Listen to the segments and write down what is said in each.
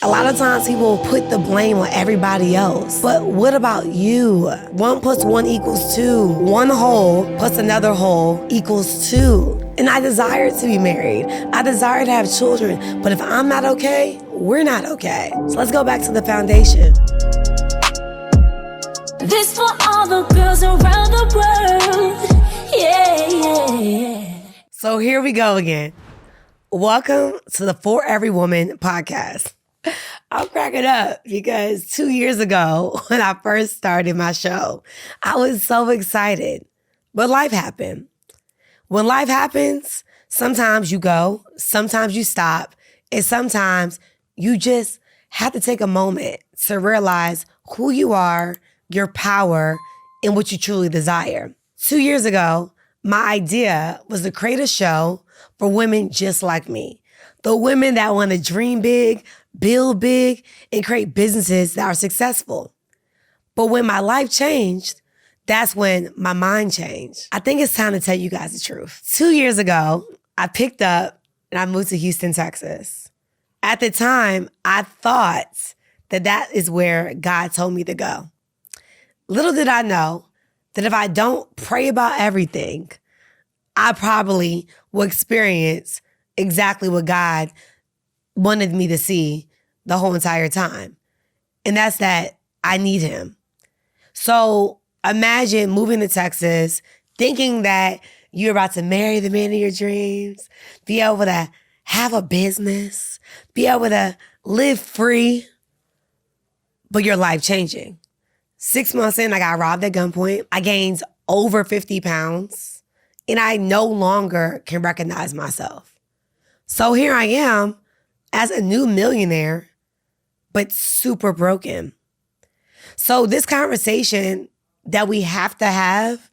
A lot of times people put the blame on everybody else. But what about you? 1 + 1 = 2. One whole plus another whole equals 2. And I desire to be married. I desire to have children. But if I'm not okay, we're not okay. So let's go back to the foundation. This for all the girls around the world. Yeah. So here we go again. Welcome to the For Every Woman podcast. I'm cracking up because 2 years ago when I first started my show, I was so excited. But life happened. When life happens, sometimes you go, sometimes you stop, and sometimes you just have to take a moment to realize who you are, your power, and what you truly desire. 2 years ago, my idea was to create a show for women just like me. The women that want to dream big, build big, and create businesses that are successful. But when my life changed, that's when my mind changed. I think it's time to tell you guys the truth. 2 years ago, I picked up and I moved to Houston, Texas. At the time, I thought that is where God told me to go. Little did I know that if I don't pray about everything, I probably will experience exactly what God wanted me to see the whole entire time. And that's that I need him. So imagine moving to Texas, thinking that you're about to marry the man of your dreams, be able to have a business, be able to live free, but your life changing. 6 months in, I got robbed at gunpoint. I gained over 50 pounds, and I no longer can recognize myself. So here I am as a new millionaire, but super broken. So this conversation that we have to have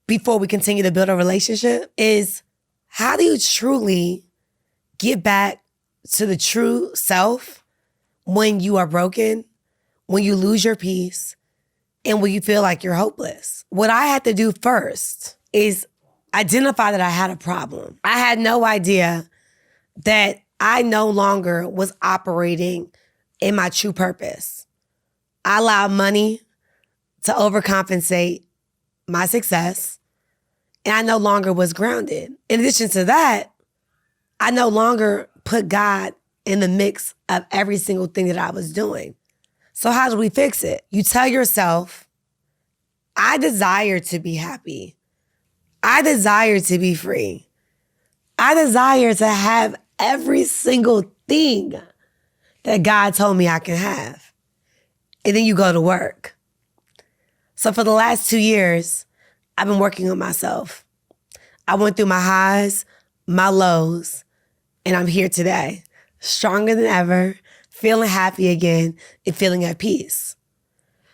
before we continue to build a relationship is, how do you truly get back to the true self when you are broken, when you lose your peace, and when you feel like you're hopeless? What I had to do first is identify that I had a problem. I had no idea that I no longer was operating in my true purpose. I allowed money to overcompensate my success, and I no longer was grounded. In addition to that, I no longer put God in the mix of every single thing that I was doing. So how do we fix it? You tell yourself, I desire to be happy. I desire to be free. I desire to have every single thing that God told me I can have. And then you go to work. So for the last 2 years, I've been working on myself. I went through my highs, my lows, and I'm here today, stronger than ever, feeling happy again, and feeling at peace.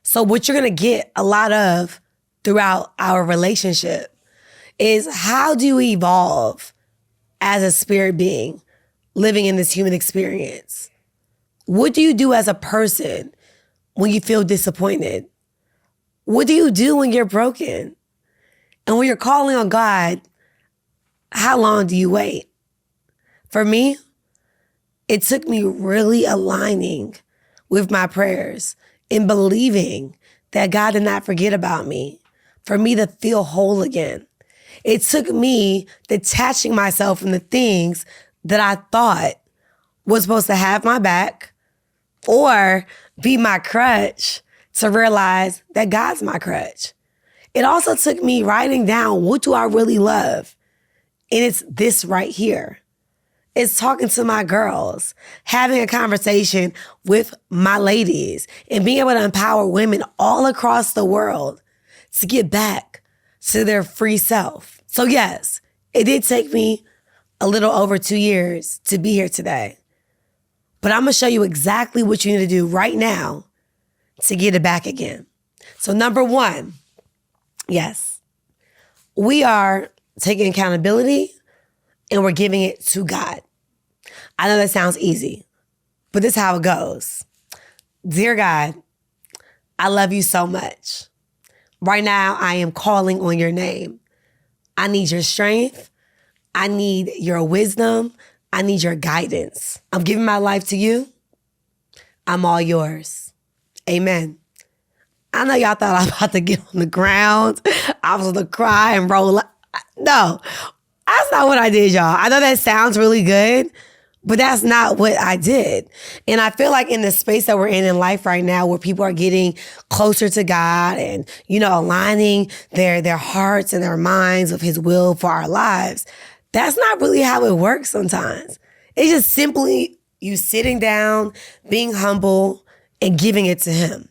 So what you're gonna get a lot of throughout our relationship is, how do you evolve as a spirit being living in this human experience? What do you do as a person when you feel disappointed? What do you do when you're broken? And when you're calling on God, how long do you wait? For me, it took me really aligning with my prayers and believing that God did not forget about me for me to feel whole again. It took me detaching myself from the things that I thought was supposed to have my back or be my crutch to realize that God's my crutch. It also took me writing down, what do I really love? And it's this right here. It's talking to my girls, having a conversation with my ladies, and being able to empower women all across the world to get back to their free self. So yes, it did take me a little over 2 years to be here today. But I'm gonna show you exactly what you need to do right now to get it back again. So number one, yes, we are taking accountability and we're giving it to God. I know that sounds easy, but this is how it goes. Dear God, I love you so much. Right now, I am calling on your name. I need your strength. I need your wisdom. I need your guidance. I'm giving my life to you. I'm all yours. Amen. I know y'all thought I was about to get on the ground. I was going to cry and roll up. No, that's not what I did, y'all. I know that sounds really good, but that's not what I did. And I feel like in the space that we're in life right now, where people are getting closer to God and, aligning their hearts and their minds with his will for our lives, that's not really how it works sometimes. It's just simply you sitting down, being humble, and giving it to him.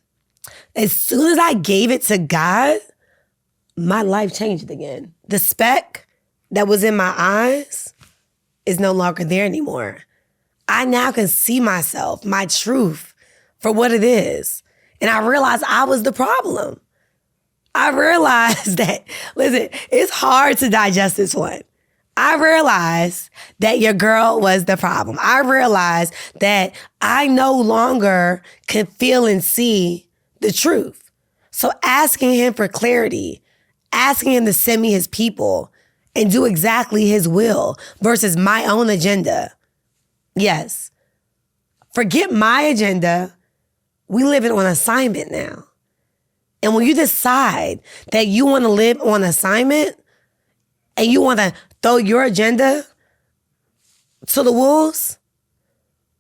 As soon as I gave it to God, my life changed again. The speck that was in my eyes is no longer there anymore. I now can see myself, my truth, for what it is. And I realized I was the problem. I realized that, listen, it's hard to digest this one. I realized that your girl was the problem. I realized that I no longer could feel and see the truth. So asking him for clarity, asking him to send me his people and do exactly his will versus my own agenda. Yes. Forget my agenda. We live on assignment now. And when you decide that you want to live on assignment and you want to throw your agenda to the wolves,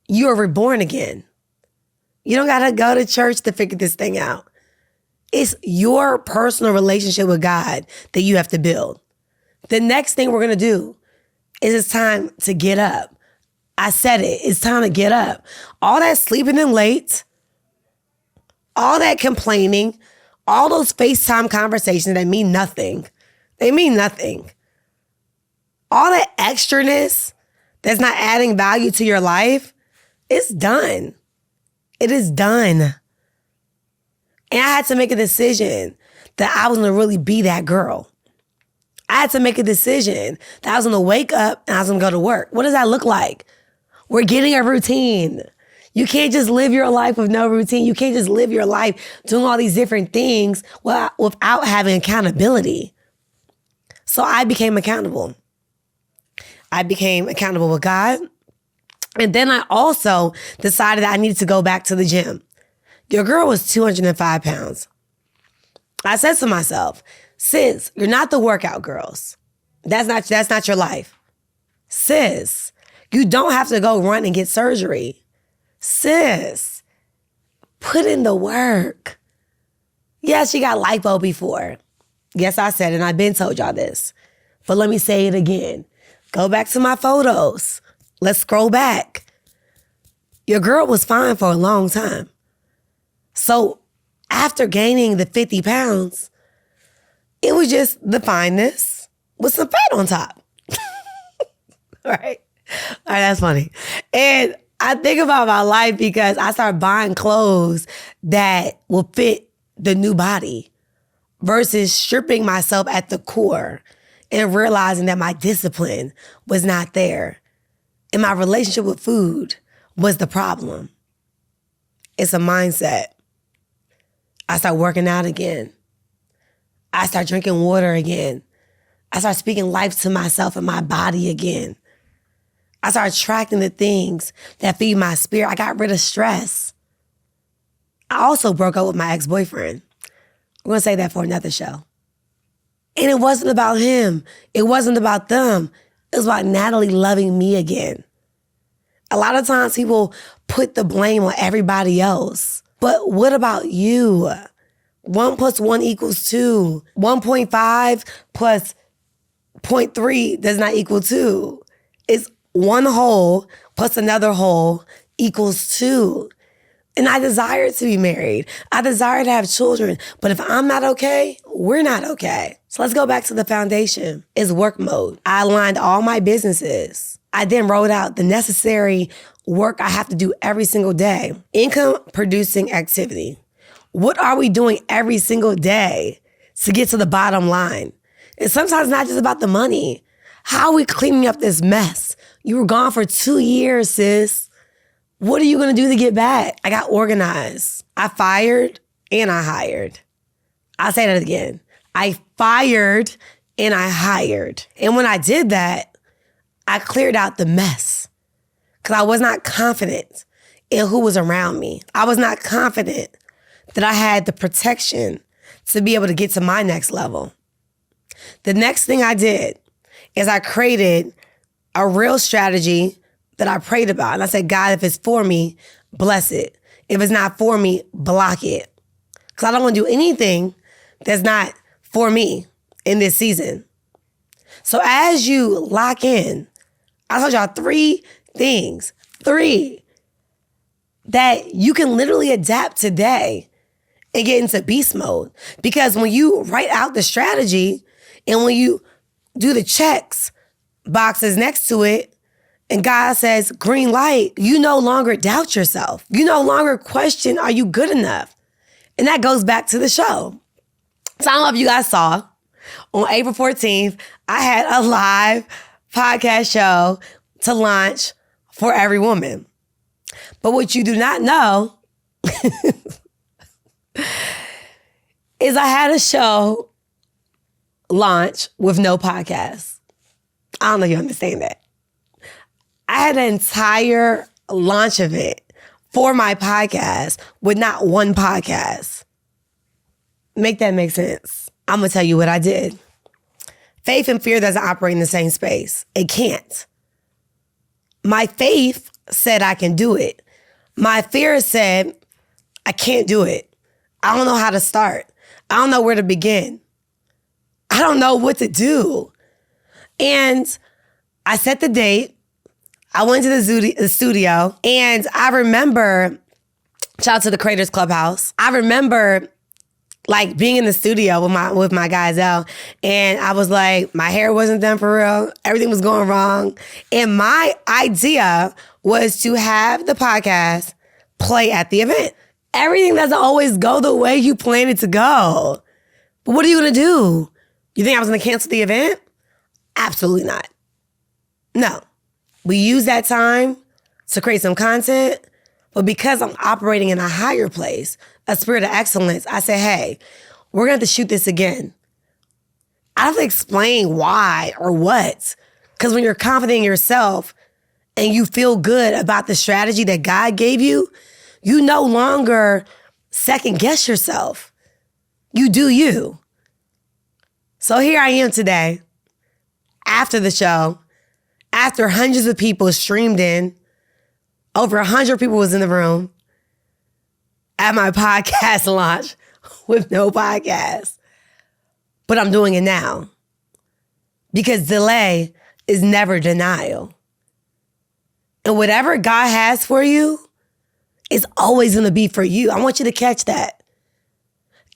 you are reborn again. You don't got to go to church to figure this thing out. It's your personal relationship with God that you have to build. The next thing we're going to do is it's time to get up. I said it. It's time to get up. All that sleeping in late, all that complaining, all those FaceTime conversations that mean nothing. They mean nothing. All that extraness that's not adding value to your life, it's done. It is done. And I had to make a decision that I was going to really be that girl. I had to make a decision that I was going to wake up and I was going to go to work. What does that look like? We're getting a routine. You can't just live your life with no routine. You can't just live your life doing all these different things without having accountability. So I became accountable. I became accountable with God. And then I also decided that I needed to go back to the gym. Your girl was 205 pounds. I said to myself, sis, you're not the workout girls. That's not your life. Sis, you don't have to go run and get surgery. Sis, put in the work. Yes, she got lipo before. Yes, I said it, and I've been told y'all this. But let me say it again. Go back to my photos. Let's scroll back. Your girl was fine for a long time. So after gaining the 50 pounds, it was just the fineness with some fat on top. All right, that's funny. And I think about my life because I started buying clothes that will fit the new body versus stripping myself at the core and realizing that my discipline was not there. And my relationship with food was the problem. It's a mindset. I start working out again. I start drinking water again. I start speaking life to myself and my body again. I start attracting the things that feed my spirit. I got rid of stress. I also broke up with my ex-boyfriend. We're going to say that for another show. And it wasn't about him. It wasn't about them. It was about Nathalie loving me again. A lot of times people put the blame on everybody else. But what about you? 1 + 1 = 2. 1.5 plus 0.3 does not equal 2. It's one whole plus another whole equals 2. And I desire to be married. I desire to have children. But if I'm not okay, we're not okay. So let's go back to the foundation. It's work mode. I aligned all my businesses. I then wrote out the necessary work I have to do every single day. Income producing activity. What are we doing every single day to get to the bottom line? And sometimes it's not just about the money. How are we cleaning up this mess? You were gone for 2 years, sis. What are you going to do to get back? I got organized. I fired and I hired. I'll say that again. I fired and I hired. And when I did that, I cleared out the mess because I was not confident in who was around me. I was not confident that I had the protection to be able to get to my next level. The next thing I did is I created a real strategy that I prayed about. And I said, God, if it's for me, bless it. If it's not for me, block it. Because I don't want to do anything that's not for me in this season. So as you lock in, I told y'all 3 things, 3 that you can literally adapt today and get into beast mode. Because when you write out the strategy and when you do the checks boxes next to it, and God says, green light, you no longer doubt yourself. You no longer question, are you good enough? And that goes back to the show. So I don't know if you guys saw, on April 14th, I had a live podcast show to launch for every woman. But what you do not know is I had a show launch with no podcast. I don't know if you understand that. I had an entire launch of it for my podcast with not one podcast. Make that make sense? I'm going to tell you what I did. Faith and fear doesn't operate in the same space. It can't. My faith said I can do it. My fear said I can't do it. I don't know how to start. I don't know where to begin. I don't know what to do. And I set the date. I went to the studio, and I remember, shout out to the Creators Clubhouse. I remember like being in the studio with my guys out, and I was like, my hair wasn't done for real. Everything was going wrong. And my idea was to have the podcast play at the event. Everything doesn't always go the way you plan it to go. But what are you gonna do? You think I was gonna cancel the event? Absolutely not. No. We use that time to create some content, but because I'm operating in a higher place, a spirit of excellence, I say, hey, we're gonna have to shoot this again. I don't have to explain why or what, because when you're confident in yourself and you feel good about the strategy that God gave you, you no longer second guess yourself. You do you. So here I am today, after the show, after hundreds of people streamed in, over 100 people was in the room at my podcast launch with no podcast. But I'm doing it now because delay is never denial. And whatever God has for you is always going to be for you. I want you to catch that.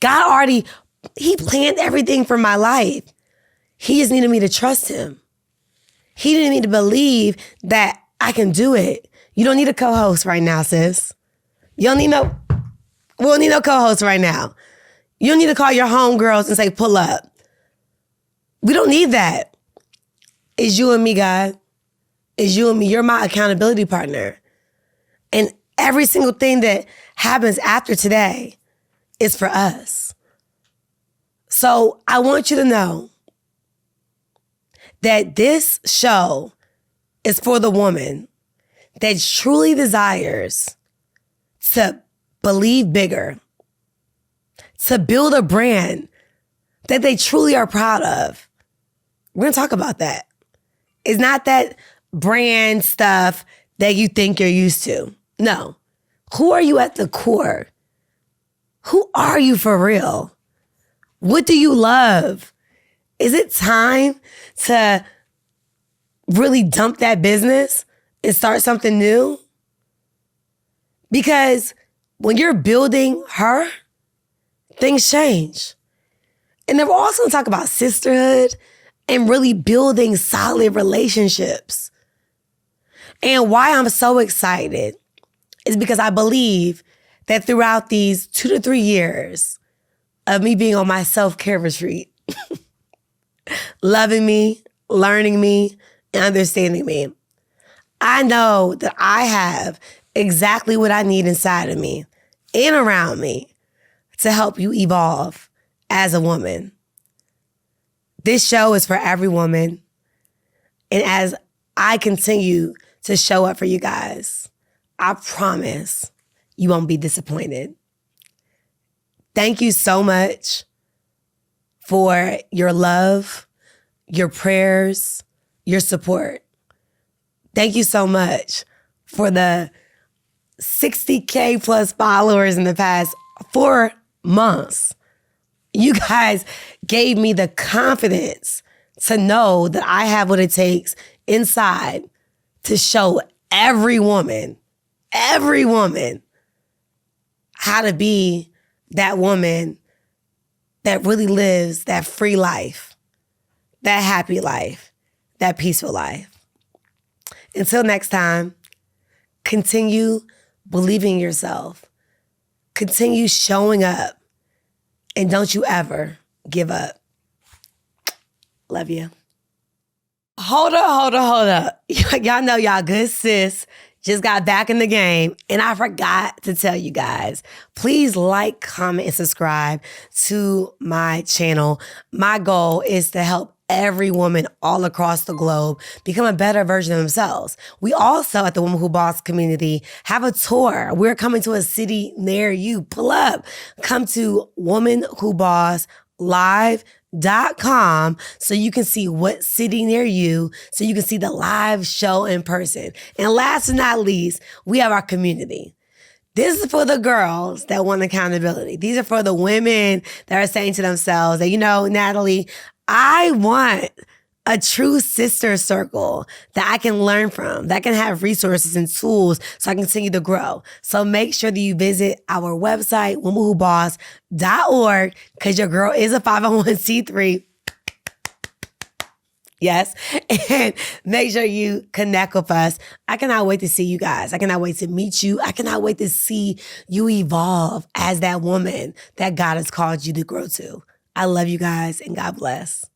God He planned everything for my life. He just needed me to trust him. He didn't need to believe that I can do it. You don't need a co-host right now, sis. We don't need no co-host right now. You don't need to call your homegirls and say, pull up. We don't need that. It's you and me, God. It's you and me. You're my accountability partner. And every single thing that happens after today is for us. So I want you to know that this show is for the woman that truly desires to believe bigger, to build a brand that they truly are proud of. We're going to talk about that. It's not that brand stuff that you think you're used to. No. Who are you at the core? Who are you for real? What do you love? Is it time to really dump that business and start something new? Because when you're building her, things change. And then we're also going to talk about sisterhood and really building solid relationships. And why I'm so excited is because I believe that throughout these 2 to 3 years of me being on my self-care retreat, loving me, learning me, and understanding me, I know that I have exactly what I need inside of me and around me to help you evolve as a woman. This show is for every woman. And as I continue to show up for you guys, I promise you won't be disappointed. Thank you so much for your love, your prayers, your support. Thank you so much for the 60K plus followers in the past 4 months. You guys gave me the confidence to know that I have what it takes inside to show every woman, how to be that woman that really lives that free life, that happy life, that peaceful life. Until next time, continue believing in yourself. Continue showing up. And don't you ever give up. Love you. Hold up. Y'all know y'all good sis just got back in the game. And I forgot to tell you guys, please like, comment, and subscribe to my channel. My goal is to help every woman all across the globe become a better version of themselves. We also at the Woman Who Boss community have a tour. We're coming to a city near you. Pull up. Come to womanwhobosslive.com so you can see what city near you, so you can see the live show in person. And last but not least, we have our community. This is for the girls that want accountability. These are for the women that are saying to themselves that, Nathalie, I want a true sister circle that I can learn from, that can have resources and tools so I can continue to grow. So make sure that you visit our website, womanwhoboss.org, because your girl is a 501c3. Yes. And make sure you connect with us. I cannot wait to see you guys. I cannot wait to meet you. I cannot wait to see you evolve as that woman that God has called you to grow to. I love you guys and God bless.